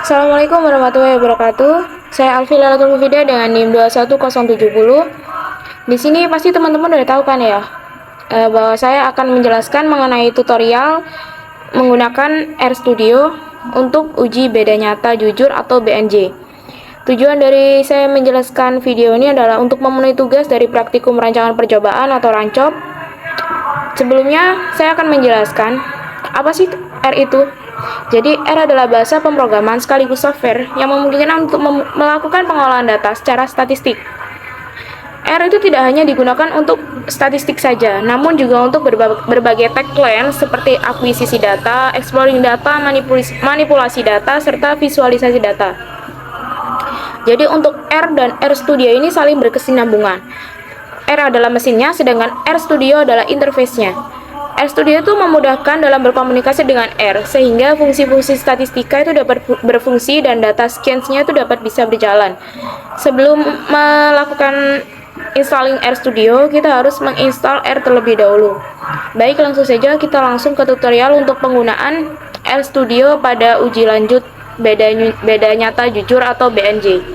Assalamualaikum warahmatullahi wabarakatuh. Saya Alfi Lailatul Mufidah dengan NIM 21770. Di sini pasti teman-teman udah tahu kan ya, bahwa saya akan menjelaskan mengenai tutorial menggunakan RStudio untuk uji beda nyata jujur atau BNJ. Tujuan dari saya menjelaskan video ini adalah untuk memenuhi tugas dari praktikum rancangan percobaan atau rancop. Sebelumnya, saya akan menjelaskan apa sih R itu. Jadi, R adalah bahasa pemrograman sekaligus software yang memungkinkan untuk melakukan pengolahan data secara statistik. R itu tidak hanya digunakan untuk statistik saja, namun juga untuk berbagai tagline seperti akuisisi data, exploring data, manipulasi data, serta visualisasi data. Jadi untuk R dan RStudio ini saling berkesinambungan. R adalah mesinnya, sedangkan RStudio adalah interface-nya. RStudio itu memudahkan dalam berkomunikasi dengan R, sehingga fungsi-fungsi statistika itu dapat berfungsi dan data science-nya itu dapat bisa berjalan. Sebelum melakukan installing RStudio, kita harus menginstal R terlebih dahulu. Baik, langsung saja kita langsung ke tutorial untuk penggunaan RStudio pada uji lanjut beda nyata jujur atau BNJ.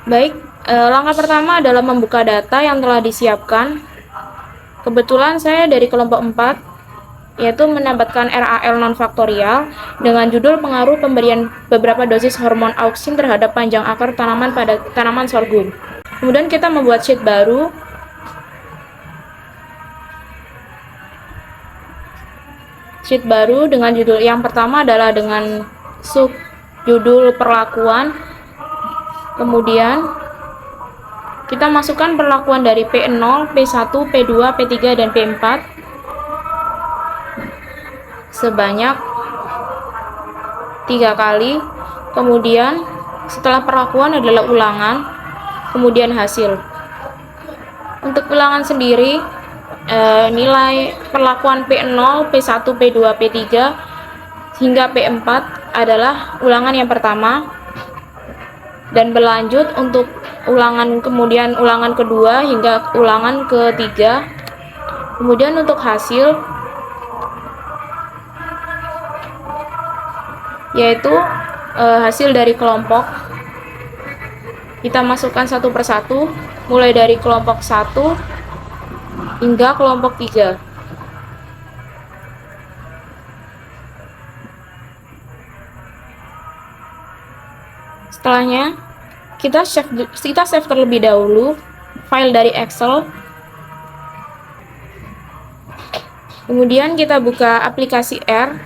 Baik, langkah pertama adalah membuka data yang telah disiapkan. Kebetulan saya dari kelompok 4, yaitu menambahkan RAL non-faktorial dengan judul pengaruh pemberian beberapa dosis hormon auksin terhadap panjang akar tanaman pada tanaman sorghum. Kemudian kita membuat sheet baru. Sheet baru dengan judul yang pertama adalah dengan sub judul perlakuan. Kemudian kita masukkan perlakuan dari P0, P1, P2, P3, dan P4 sebanyak 3 kali. Kemudian setelah perlakuan adalah ulangan, kemudian hasil. Untuk ulangan sendiri, nilai perlakuan P0, P1, P2, P3 hingga P4 adalah ulangan yang pertama, dan berlanjut untuk ulangan, kemudian ulangan kedua hingga ulangan ketiga. Kemudian untuk hasil, yaitu hasil dari kelompok, kita masukkan satu persatu, mulai dari kelompok 1 hingga kelompok 3. Setelahnya kita save terlebih dahulu file dari Excel. Kemudian kita buka aplikasi R.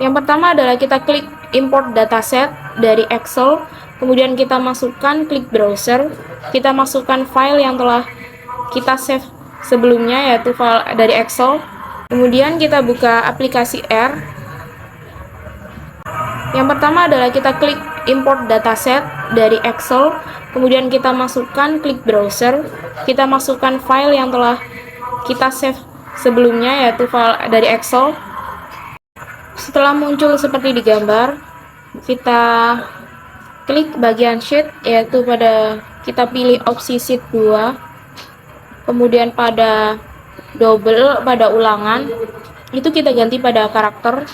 Yang pertama adalah kita klik import dataset dari Excel. Kemudian kita masukkan, klik browser. Kita masukkan file yang telah kita save sebelumnya, yaitu file dari Excel. Kemudian kita buka aplikasi R. Yang pertama adalah kita klik import dataset dari Excel, kemudian kita masukkan, klik browser, kita masukkan file yang telah kita save sebelumnya, yaitu file dari Excel. Setelah muncul seperti di gambar, kita klik bagian sheet, yaitu kita pilih opsi sheet 2, kemudian pada double, pada ulangan, itu kita ganti pada karakter.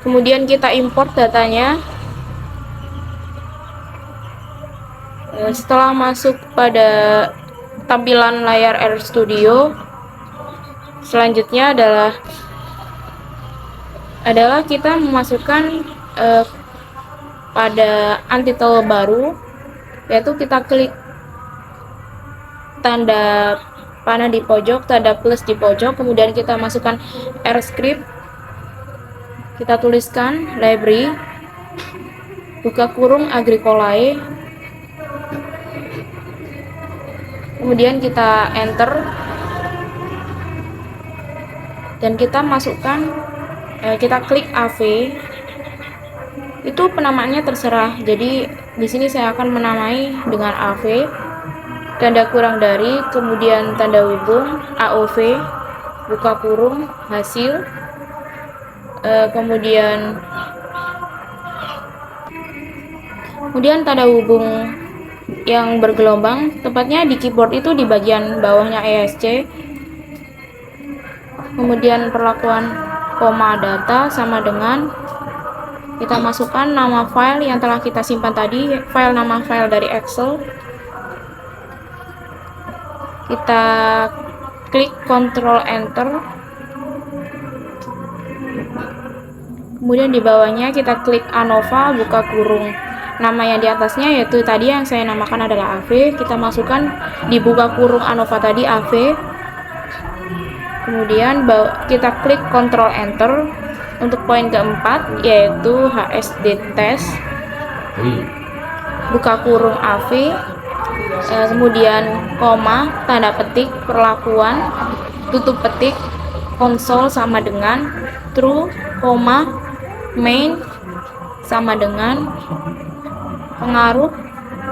Kemudian kita import datanya. Setelah masuk pada tampilan layar RStudio, selanjutnya adalah kita memasukkan pada untitled baru, yaitu kita klik tanda panah di pojok, tanda plus di pojok, kemudian kita masukkan RScript. Kita tuliskan library, buka kurung agricolae, kemudian kita enter, dan kita masukkan, kita klik AV. Itu penamaannya terserah. Jadi di sini saya akan menamai dengan AV, tanda kurang dari, kemudian tanda hubung AOV, buka kurung hasil, kemudian tanda hubung yang bergelombang, tepatnya di keyboard itu di bagian bawahnya ESC. Kemudian perlakuan koma data sama dengan kita masukkan nama file yang telah kita simpan tadi, nama file dari Excel. Kita klik Ctrl Enter. Kemudian di bawahnya kita klik ANOVA, buka kurung. Nama yang di atasnya yaitu tadi yang saya namakan adalah AV. Kita masukkan di buka kurung ANOVA tadi AV. Kemudian kita klik Ctrl Enter untuk poin keempat yaitu HSD test. Buka kurung AV. Kemudian koma, tanda petik, perlakuan, tutup petik, konsol sama dengan true, koma, main sama dengan pengaruh,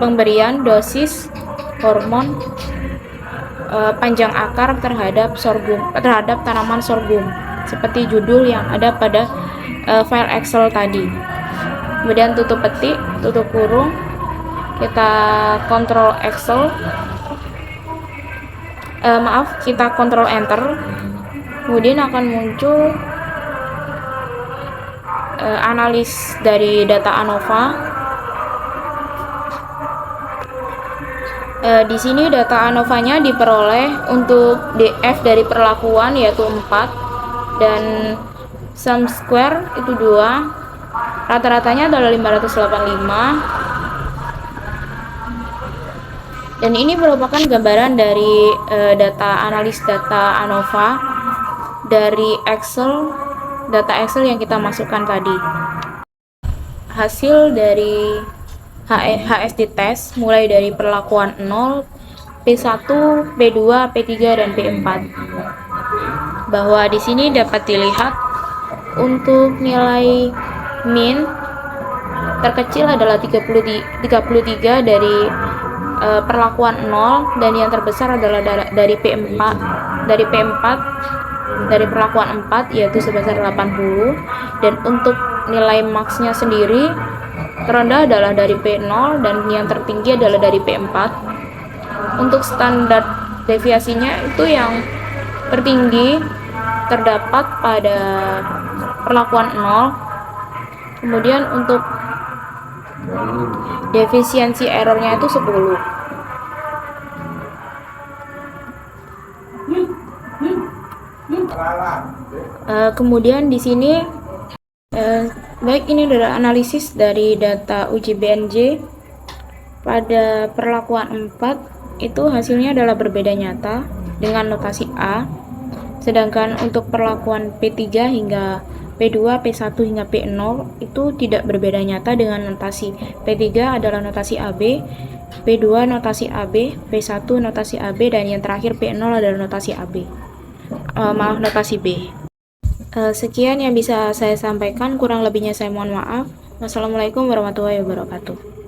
pemberian, dosis, hormon, panjang akar terhadap tanaman sorghum, seperti judul yang ada pada file Excel tadi. Kemudian tutup petik, tutup kurung, kita kontrol Excel, kita kontrol Enter. Kemudian akan muncul analis dari data ANOVA. Di sini data ANOVA-nya diperoleh untuk DF dari perlakuan yaitu 4 dan sum square itu 2. Rata-ratanya adalah 585. Dan ini merupakan gambaran dari analis data ANOVA dari Excel, data Excel yang kita masukkan tadi. Hasil dari HSD test mulai dari perlakuan 0, P1, P2, P3 dan P4. Bahwa di sini dapat dilihat untuk nilai min terkecil adalah 33 dari perlakuan 0 dan yang terbesar adalah dari P4 dari perlakuan 4 yaitu sebesar 80. Dan untuk nilai max-nya sendiri terendah adalah dari P0 dan yang tertinggi adalah dari P4. Untuk standar deviasinya itu yang tertinggi terdapat pada perlakuan 0. Kemudian untuk defisiensi errornya itu 10. Kemudian di sini baik ini adalah analisis dari data uji BNJ pada perlakuan 4 itu hasilnya adalah berbeda nyata dengan notasi A, sedangkan untuk perlakuan P3 hingga P2, P1 hingga P0 itu tidak berbeda nyata dengan notasi. P3 adalah notasi AB, P2 notasi AB, P1 notasi AB, dan yang terakhir P0 adalah notasi AB. Notasi B. Sekian yang bisa saya sampaikan, kurang lebihnya saya mohon maaf. Wassalamualaikum warahmatullahi wabarakatuh.